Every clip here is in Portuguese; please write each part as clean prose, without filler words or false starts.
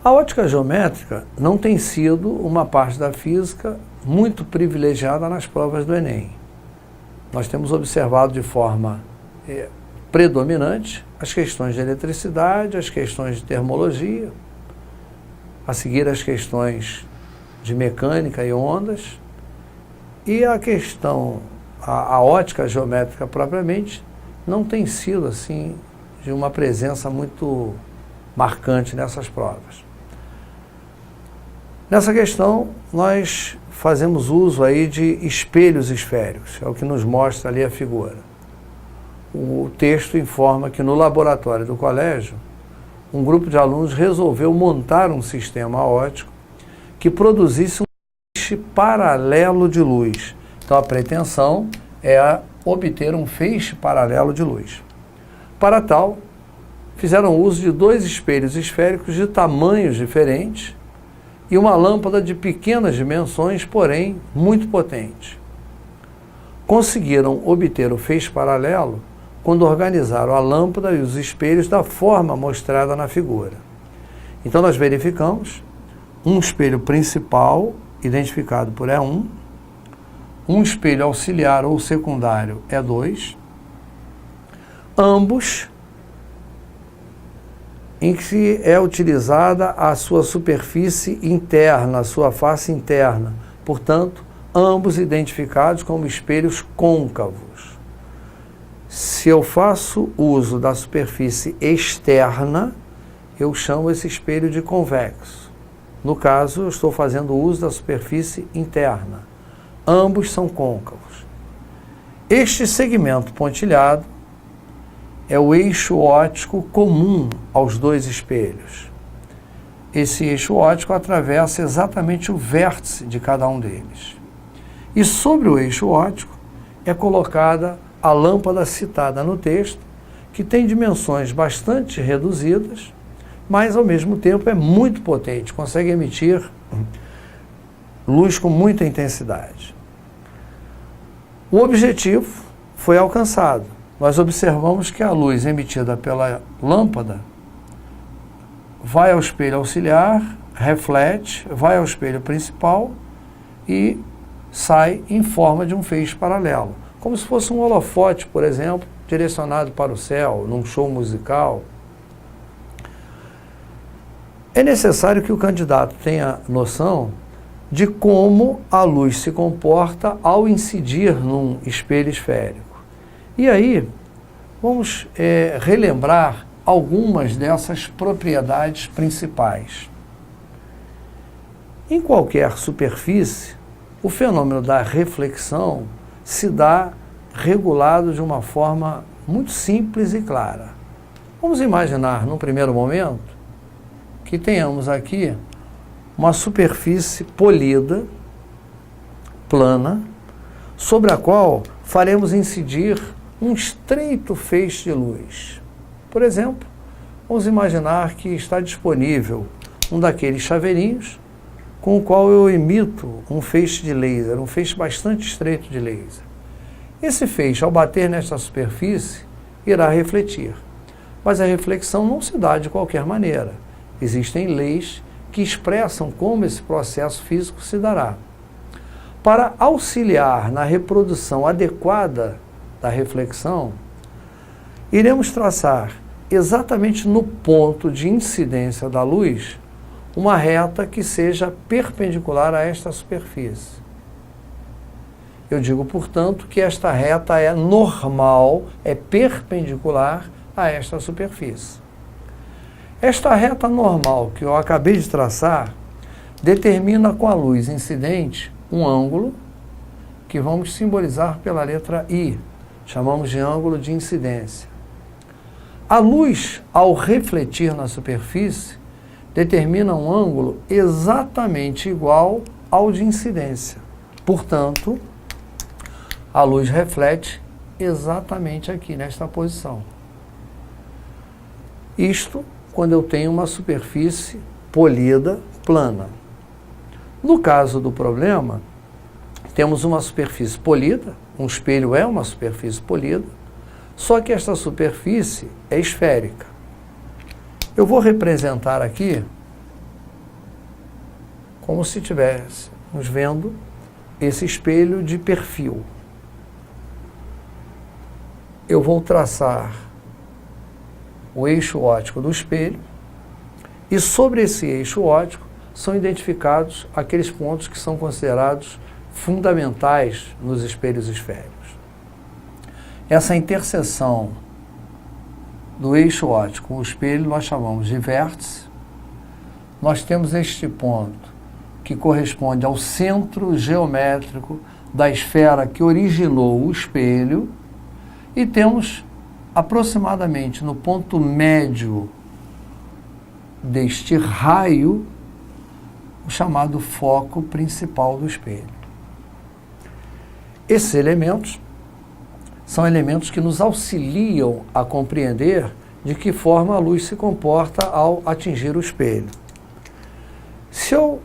A ótica geométrica não tem sido uma parte da física muito privilegiada nas provas do Enem. Nós temos observado de forma predominante as questões de eletricidade, as questões de termologia, a seguir as questões de mecânica e ondas, e a questão, a ótica geométrica propriamente, não tem sido assim de uma presença muito marcante nessas provas. Nessa questão, nós fazemos uso aí de espelhos esféricos, é o que nos mostra ali a figura. O texto informa que no laboratório do colégio, um grupo de alunos resolveu montar um sistema óptico que produzisse um feixe paralelo de luz. Então a pretensão é obter um feixe paralelo de luz. Para tal, fizeram uso de 2 espelhos esféricos de tamanhos diferentes e uma lâmpada de pequenas dimensões, porém muito potente. Conseguiram obter o feixe paralelo quando organizaram a lâmpada e os espelhos da forma mostrada na figura. Então nós verificamos um espelho principal, identificado por E1, um espelho auxiliar ou secundário E2, ambos em que é utilizada a sua superfície interna, a sua face interna, portanto, ambos identificados como espelhos côncavos. Se eu faço uso da superfície externa, eu chamo esse espelho de convexo. No caso, eu estou fazendo uso da superfície interna. Ambos são côncavos. Este segmento pontilhado é o eixo óptico comum aos 2 espelhos. Esse eixo óptico atravessa exatamente o vértice de cada um deles. E sobre o eixo óptico é colocada a lâmpada citada no texto, que tem dimensões bastante reduzidas, mas ao mesmo tempo é muito potente, consegue emitir luz com muita intensidade. O objetivo foi alcançado. Nós observamos que a luz emitida pela lâmpada vai ao espelho auxiliar, reflete, vai ao espelho principal e sai em forma de um feixe paralelo, como se fosse um holofote, por exemplo, direcionado para o céu, num show musical. É necessário que o candidato tenha noção de como a luz se comporta ao incidir num espelho esférico. E aí, vamos relembrar algumas dessas propriedades principais. Em qualquer superfície, o fenômeno da reflexão se dá regulado de uma forma muito simples e clara. Vamos imaginar, num primeiro momento, que tenhamos aqui uma superfície polida, plana, sobre a qual faremos incidir um estreito feixe de luz. Por exemplo, vamos imaginar que está disponível um daqueles chaveirinhos com o qual eu emito um feixe de laser, um feixe bastante estreito de laser. Esse feixe, ao bater nesta superfície, irá refletir. Mas a reflexão não se dá de qualquer maneira. Existem leis que expressam como esse processo físico se dará. Para auxiliar na reprodução adequada da reflexão, iremos traçar exatamente no ponto de incidência da luz uma reta que seja perpendicular a esta superfície. Eu digo, portanto, que esta reta é normal, é perpendicular a esta superfície. Esta reta normal que eu acabei de traçar determina com a luz incidente um ângulo que vamos simbolizar pela letra I, chamamos de ângulo de incidência. A luz, ao refletir na superfície, determina um ângulo exatamente igual ao de incidência. Portanto, a luz reflete exatamente aqui, nesta posição. Isto quando eu tenho uma superfície polida, plana. No caso do problema, temos uma superfície polida, um espelho é uma superfície polida, só que esta superfície é esférica. Eu vou representar aqui como se estivéssemos vendo esse espelho de perfil. Eu vou traçar o eixo óptico do espelho e sobre esse eixo óptico são identificados aqueles pontos que são considerados fundamentais nos espelhos esféricos. Essa interseção do eixo óptico com o espelho nós chamamos de vértice. Nós temos este ponto que corresponde ao centro geométrico da esfera que originou o espelho e temos aproximadamente no ponto médio deste raio o chamado foco principal do espelho. Esses elementos são elementos que nos auxiliam a compreender de que forma a luz se comporta ao atingir o espelho. Se eu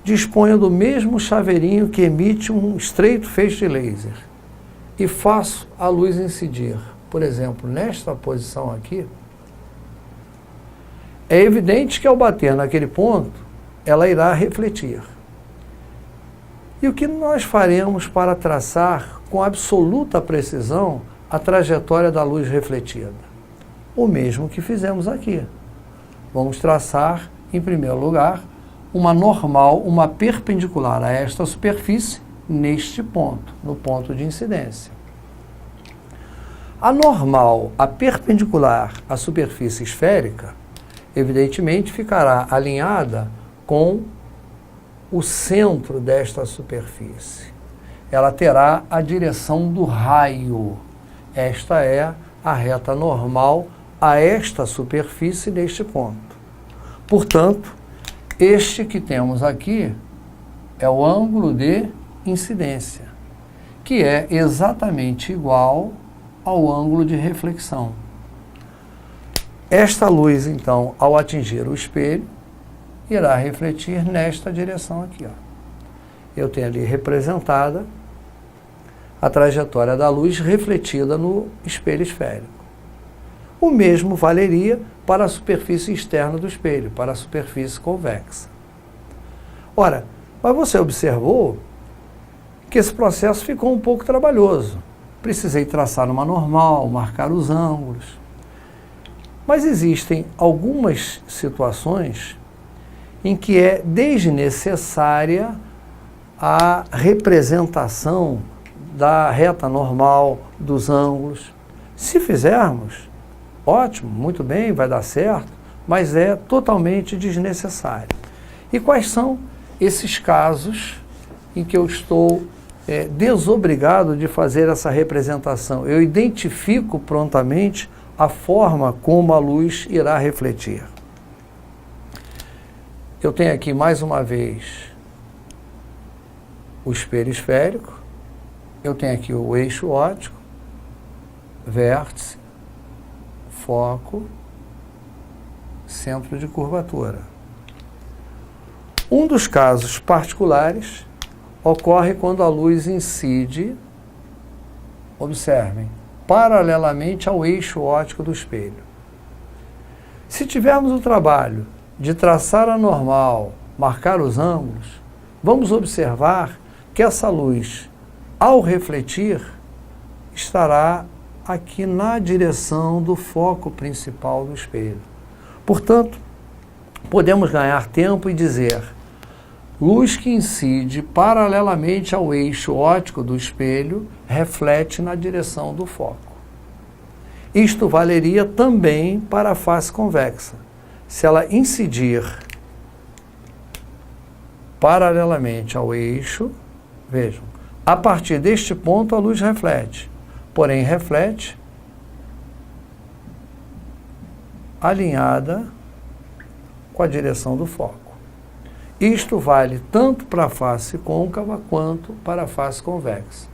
disponho do mesmo chaveirinho que emite um estreito feixe de laser e faço a luz incidir, por exemplo, nesta posição aqui, é evidente que ao bater naquele ponto, ela irá refletir. E o que nós faremos para traçar com absoluta precisão a trajetória da luz refletida? O mesmo que fizemos aqui. Vamos traçar, em primeiro lugar, uma normal, uma perpendicular a esta superfície, neste ponto, no ponto de incidência. A normal, a perpendicular à superfície esférica, evidentemente ficará alinhada com o centro desta superfície. Ela terá a direção do raio. Esta é a reta normal a esta superfície neste ponto. Portanto, este que temos aqui é o ângulo de incidência, que é exatamente igual ao ângulo de reflexão. Esta luz, então, ao atingir o espelho, irá refletir nesta direção aqui. Eu tenho ali representada a trajetória da luz refletida no espelho esférico. O mesmo valeria para a superfície externa do espelho, para a superfície convexa. Ora, mas você observou que esse processo ficou um pouco trabalhoso. Precisei traçar uma normal, marcar os ângulos. Mas existem algumas situações em que é desnecessária a representação da reta normal, dos ângulos. Se fizermos, ótimo, muito bem, vai dar certo, mas é totalmente desnecessário. E quais são esses casos em que eu estou desobrigado de fazer essa representação? Eu identifico prontamente a forma como a luz irá refletir. Eu tenho aqui mais uma vez o espelho esférico, eu tenho aqui o eixo óptico, vértice, foco, centro de curvatura. Um dos casos particulares ocorre quando a luz incide, observem, paralelamente ao eixo óptico do espelho. Se tivermos o trabalho de traçar a normal, marcar os ângulos, vamos observar que essa luz, ao refletir, estará aqui na direção do foco principal do espelho. Portanto, podemos ganhar tempo e dizer: luz que incide paralelamente ao eixo óptico do espelho reflete na direção do foco. Isto valeria também para a face convexa. Se ela incidir paralelamente ao eixo, vejam, a partir deste ponto a luz reflete, porém reflete alinhada com a direção do foco. Isto vale tanto para a face côncava quanto para a face convexa.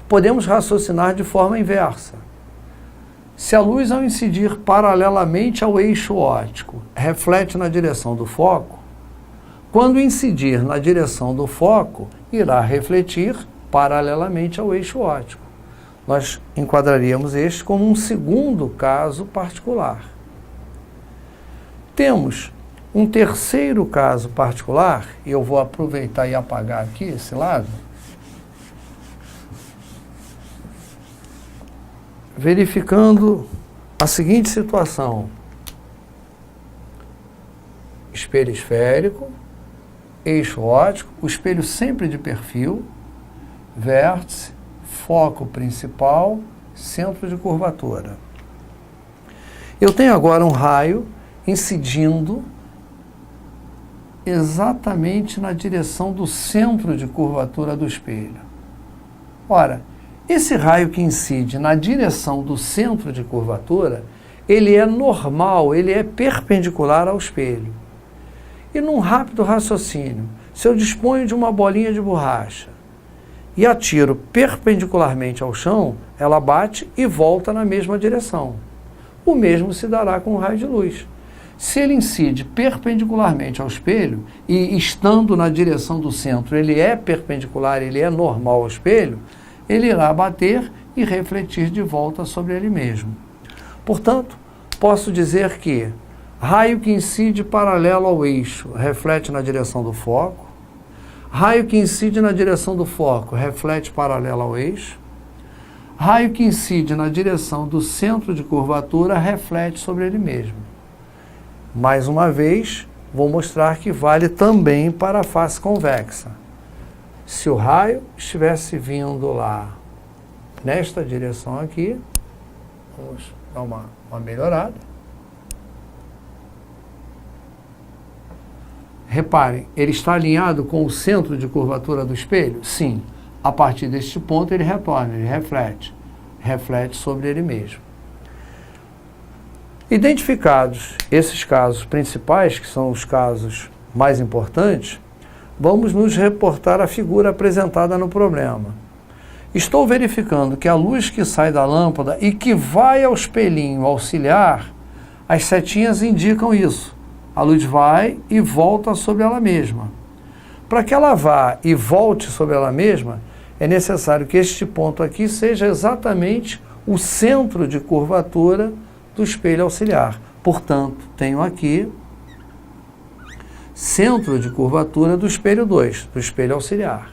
Podemos raciocinar de forma inversa. Se a luz, ao incidir paralelamente ao eixo óptico, reflete na direção do foco, quando incidir na direção do foco, irá refletir paralelamente ao eixo óptico. Nós enquadraríamos este como um segundo caso particular. Temos Um terceiro caso particular, e eu vou aproveitar e apagar aqui esse lado, verificando a seguinte situação: espelho esférico, eixo óptico, o espelho sempre de perfil, vértice, foco principal, centro de curvatura. Eu tenho agora um raio incidindo exatamente na direção do centro de curvatura do espelho. Ora, esse raio que incide na direção do centro de curvatura, ele é normal, ele é perpendicular ao espelho. E num rápido raciocínio, se eu disponho de uma bolinha de borracha e atiro perpendicularmente ao chão, ela bate e volta na mesma direção. O mesmo se dará com o raio de luz. Se ele incide perpendicularmente ao espelho e estando na direção do centro, ele é perpendicular, ele é normal ao espelho, ele irá bater e refletir de volta sobre ele mesmo. Portanto, posso dizer que raio que incide paralelo ao eixo reflete na direção do foco, raio que incide na direção do foco reflete paralelo ao eixo, raio que incide na direção do centro de curvatura reflete sobre ele mesmo. Mais uma vez, vou mostrar que vale também para a face convexa. Se o raio estivesse vindo lá nesta direção aqui, vamos dar uma melhorada. Reparem, ele está alinhado com o centro de curvatura do espelho? Sim. A partir deste ponto ele retorna, ele reflete sobre ele mesmo. Identificados esses casos principais, que são os casos mais importantes, vamos nos reportar à figura apresentada no problema. Estou verificando que a luz que sai da lâmpada e que vai ao espelhinho auxiliar, as setinhas indicam isso. A luz vai e volta sobre ela mesma. Para que ela vá e volte sobre ela mesma, é necessário que este ponto aqui seja exatamente o centro de curvatura do espelho auxiliar. Portanto, tenho aqui centro de curvatura do espelho 2, do espelho auxiliar.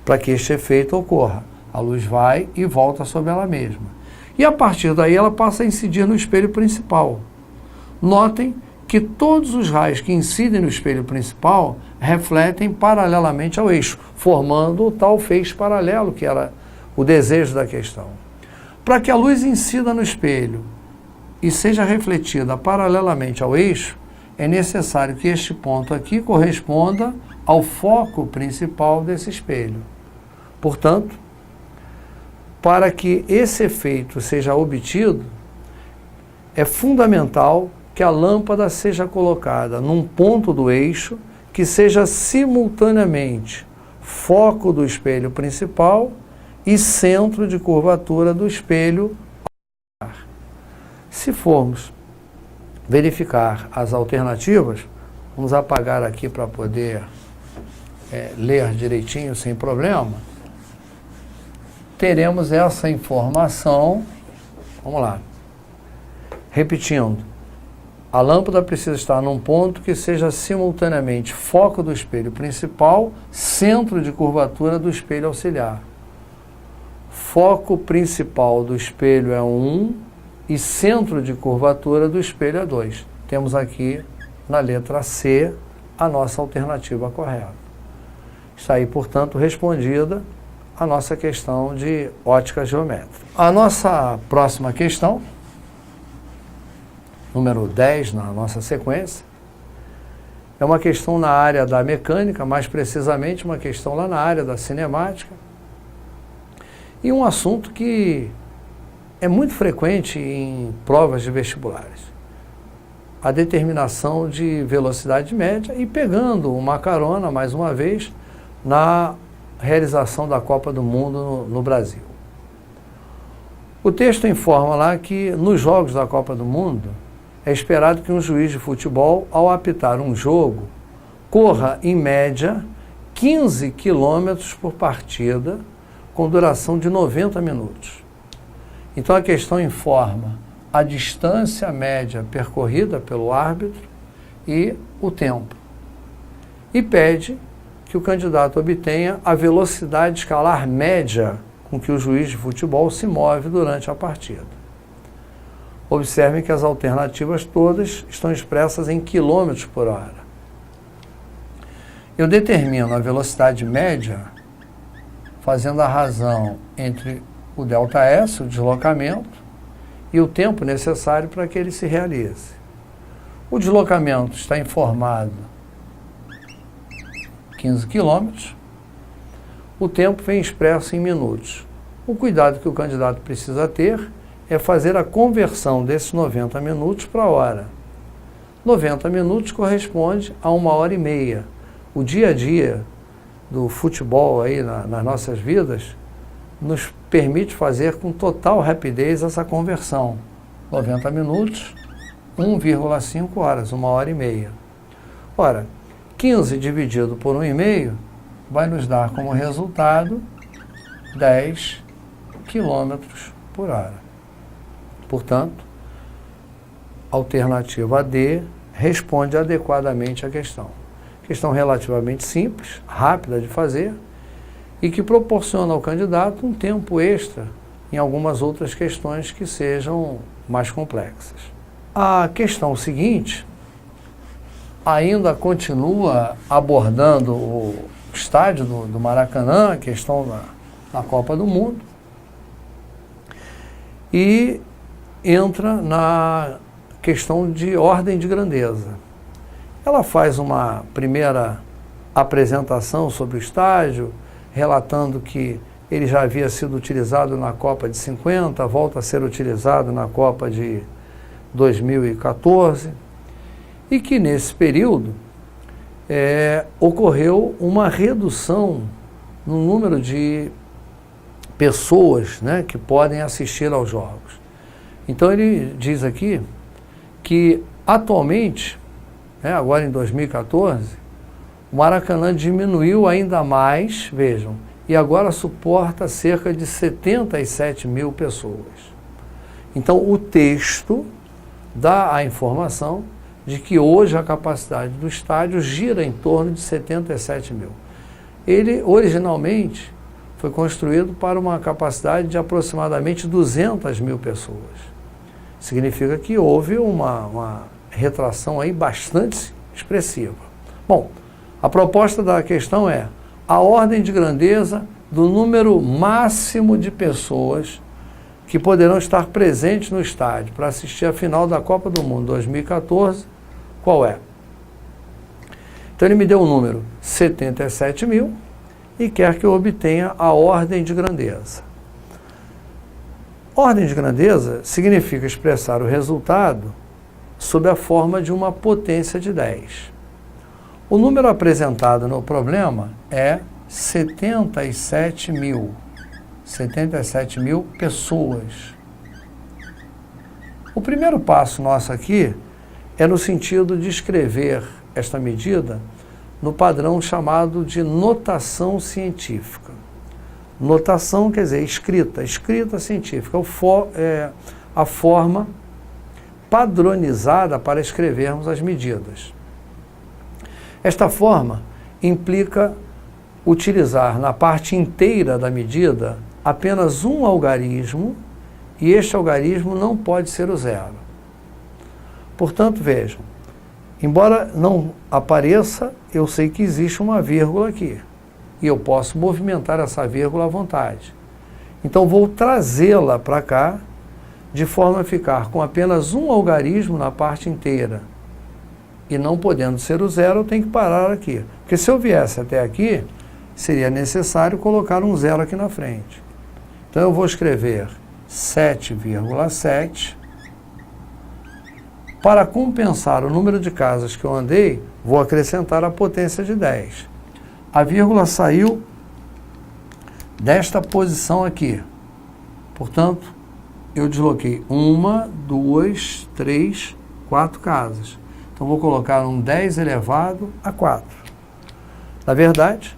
Para que este efeito ocorra, a luz vai e volta sobre ela mesma. E a partir daí ela passa a incidir no espelho principal. Notem que todos os raios que incidem no espelho principal refletem paralelamente ao eixo, formando o tal feixe paralelo, que era o desejo da questão. Para que a luz incida no espelho e seja refletida paralelamente ao eixo, é necessário que este ponto aqui corresponda ao foco principal desse espelho. Portanto, para que esse efeito seja obtido, é fundamental que a lâmpada seja colocada num ponto do eixo que seja simultaneamente foco do espelho principal e centro de curvatura do espelho auxiliar. Se formos verificar as alternativas, vamos apagar aqui para poder ler direitinho sem problema, teremos essa informação, vamos lá, repetindo, a lâmpada precisa estar num ponto que seja simultaneamente foco do espelho principal, centro de curvatura do espelho auxiliar. Foco principal do espelho é 1 e centro de curvatura do espelho é 2. Temos aqui, na letra C, a nossa alternativa correta. Está aí, portanto, respondida a nossa questão de ótica geométrica. A nossa próxima questão, número 10 na nossa sequência, é uma questão na área da mecânica, mais precisamente uma questão lá na área da cinemática, e um assunto que é muito frequente em provas de vestibulares. A determinação de velocidade média e pegando uma carona, mais uma vez, na realização da Copa do Mundo no Brasil. O texto informa lá que nos Jogos da Copa do Mundo é esperado que um juiz de futebol, ao apitar um jogo, corra, em média, 15 quilômetros por partida, com duração de 90 minutos. Então a questão informa a distância média percorrida pelo árbitro e o tempo. E pede que o candidato obtenha a velocidade escalar média com que o juiz de futebol se move durante a partida. Observem que as alternativas todas estão expressas em quilômetros por hora. Eu determino a velocidade média fazendo a razão entre o ΔS, o deslocamento, e o tempo necessário para que ele se realize. O deslocamento está informado 15 quilômetros, o tempo vem expresso em minutos. O cuidado que o candidato precisa ter é fazer a conversão desses 90 minutos para hora. 90 minutos corresponde a 1h30. O dia a dia do futebol aí nas nossas vidas nos permite fazer com total rapidez essa conversão. 90 minutos, 1,5 horas, 1h30. Ora, 15 dividido por 1,5 vai nos dar como resultado 10 quilômetros por hora. Portanto, alternativa D responde adequadamente à questão. Questão relativamente simples, rápida de fazer e que proporciona ao candidato um tempo extra em algumas outras questões que sejam mais complexas. A questão seguinte ainda continua abordando o estádio do Maracanã, a questão da Copa do Mundo, e entra na questão de ordem de grandeza. Ela faz uma primeira apresentação sobre o estádio, relatando que ele já havia sido utilizado na Copa de 50, volta a ser utilizado na Copa de 2014, e que nesse período ocorreu uma redução no número de pessoas, né, que podem assistir aos jogos. Então ele diz aqui que atualmente, agora em 2014, o Maracanã diminuiu ainda mais, vejam, e agora suporta cerca de 77 mil pessoas. Então o texto dá a informação de que hoje a capacidade do estádio gira em torno de 77 mil. Ele originalmente foi construído para uma capacidade de aproximadamente 200 mil pessoas. Significa que houve uma retração aí bastante expressiva. Bom, a proposta da questão é a ordem de grandeza do número máximo de pessoas que poderão estar presentes no estádio para assistir a final da Copa do Mundo 2014, qual é? Então ele me deu o número 77 mil e quer que eu obtenha a ordem de grandeza. Ordem de grandeza significa expressar o resultado sob a forma de uma potência de 10. O número apresentado no problema é 77 mil. 77 mil pessoas. O primeiro passo nosso aqui é no sentido de escrever esta medida no padrão chamado de notação científica. Notação quer dizer escrita científica, a forma padronizada para escrevermos as medidas. Esta forma implica utilizar na parte inteira da medida apenas um algarismo, e este algarismo não pode ser o zero. Portanto, vejam, embora não apareça, eu sei que existe uma vírgula aqui, e eu posso movimentar essa vírgula à vontade. Então vou trazê-la para cá, de forma a ficar com apenas um algarismo na parte inteira. E não podendo ser o zero, eu tenho que parar aqui. Porque se eu viesse até aqui, seria necessário colocar um zero aqui na frente. Então eu vou escrever 7,7. Para compensar o número de casas que eu andei, vou acrescentar a potência de 10. A vírgula saiu desta posição aqui. Portanto, eu desloquei 1, 2, 3, 4 casas. Então vou colocar um 10 elevado a 4. Na verdade,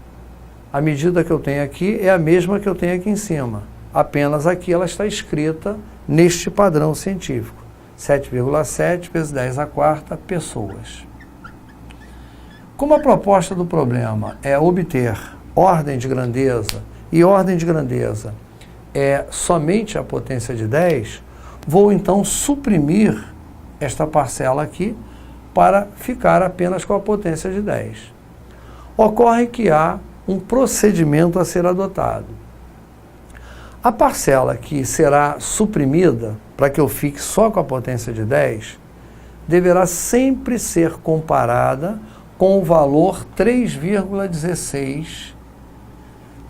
a medida que eu tenho aqui é a mesma que eu tenho aqui em cima. Apenas aqui ela está escrita neste padrão científico. 7,7 vezes 10 à quarta pessoas. Como a proposta do problema é obter ordem de grandeza, e ordem de grandeza é somente a potência de 10, vou então suprimir esta parcela aqui para ficar apenas com a potência de 10. Ocorre que há um procedimento a ser adotado. A parcela que será suprimida, para que eu fique só com a potência de 10, deverá sempre ser comparada com o valor 3,16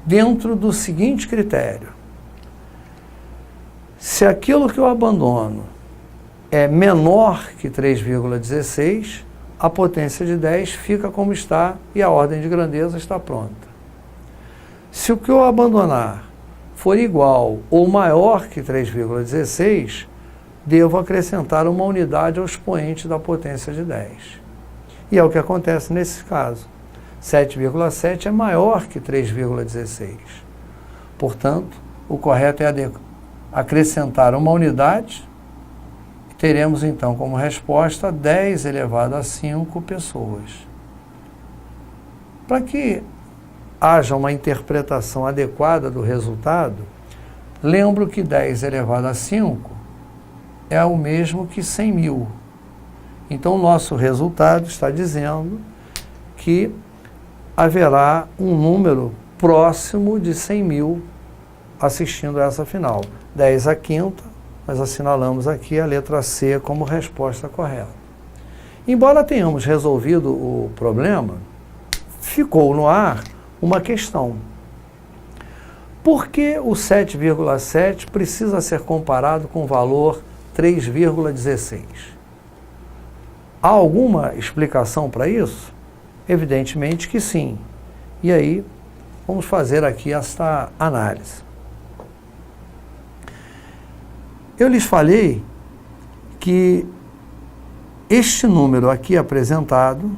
dentro do seguinte critério. Se aquilo que eu abandono é menor que 3,16, a potência de 10 fica como está e a ordem de grandeza está pronta. Se o que eu abandonar for igual ou maior que 3,16, devo acrescentar uma unidade ao expoente da potência de 10. E é o que acontece nesse caso. 7,7 é maior que 3,16. Portanto, o correto é acrescentar uma unidade e teremos então como resposta 10 elevado a 5 pessoas. Para que haja uma interpretação adequada do resultado, lembro que 10 elevado a 5 é o mesmo que 100 mil. Então, o nosso resultado está dizendo que haverá um número próximo de 100 mil assistindo a essa final. 10 à quinta, nós assinalamos aqui a letra C como resposta correta. Embora tenhamos resolvido o problema, ficou no ar uma questão. Por que o 7,7 precisa ser comparado com o valor 3,16? Há alguma explicação para isso? Evidentemente que sim. E aí, vamos fazer aqui esta análise. Eu lhes falei que este número aqui apresentado,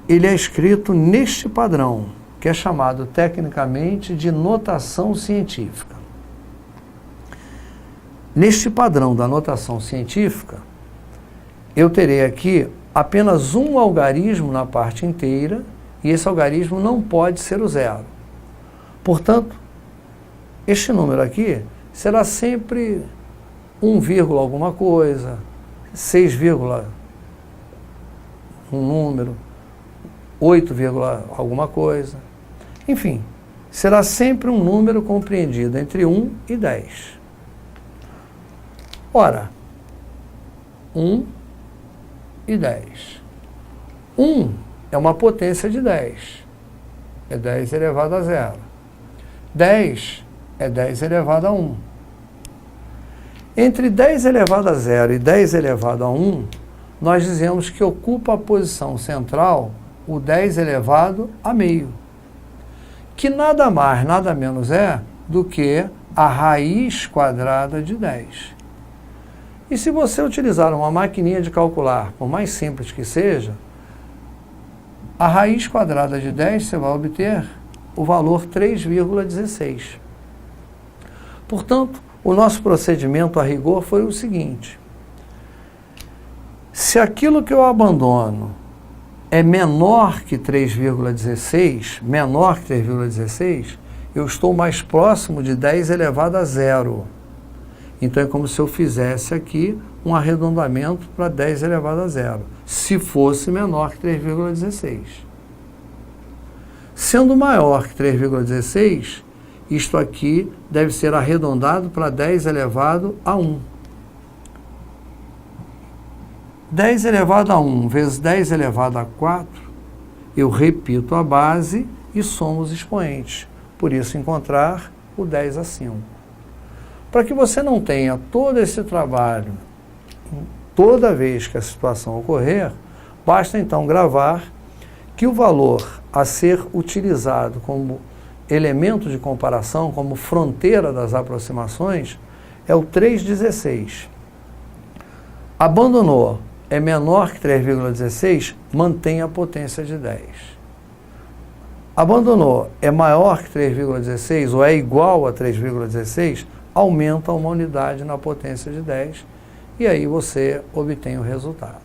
ele é escrito neste padrão, que é chamado tecnicamente de notação científica. Neste padrão da notação científica, eu terei aqui apenas um algarismo na parte inteira, e esse algarismo não pode ser o zero. Portanto, este número aqui será sempre 1, alguma coisa, 6, um número, 8, alguma coisa. Enfim, será sempre um número compreendido entre 1 e 10. Ora, 1 e 10. 1 é uma potência de 10. É 10 elevado a 0. 10 é 10 elevado a 1. Entre 10 elevado a 0 e 10 elevado a 1, nós dizemos que ocupa a posição central o 10 elevado a meio, que nada mais, nada menos é do que a raiz quadrada de 10. E se você utilizar uma maquininha de calcular, por mais simples que seja, a raiz quadrada de 10 você vai obter o valor 3,16. Portanto, o nosso procedimento a rigor foi o seguinte: se aquilo que eu abandono é menor que 3,16, eu estou mais próximo de 10 elevado a 0. Então é como se eu fizesse aqui um arredondamento para 10 elevado a 0, se fosse menor que 3,16. Sendo maior que 3,16, isto aqui deve ser arredondado para 10 elevado a 1. 10 elevado a 1 vezes 10 elevado a 4, eu repito a base e somo os expoentes. Por isso, encontrar o 10 a 5. Para que você não tenha todo esse trabalho toda vez que a situação ocorrer, basta então gravar que o valor a ser utilizado como elemento de comparação, como fronteira das aproximações, é o 3,16. Abandonou, é menor que 3,16, mantém a potência de 10. Abandonou, é maior que 3,16 ou é igual a 3,16, aumenta uma unidade na potência de 10 e aí você obtém o resultado.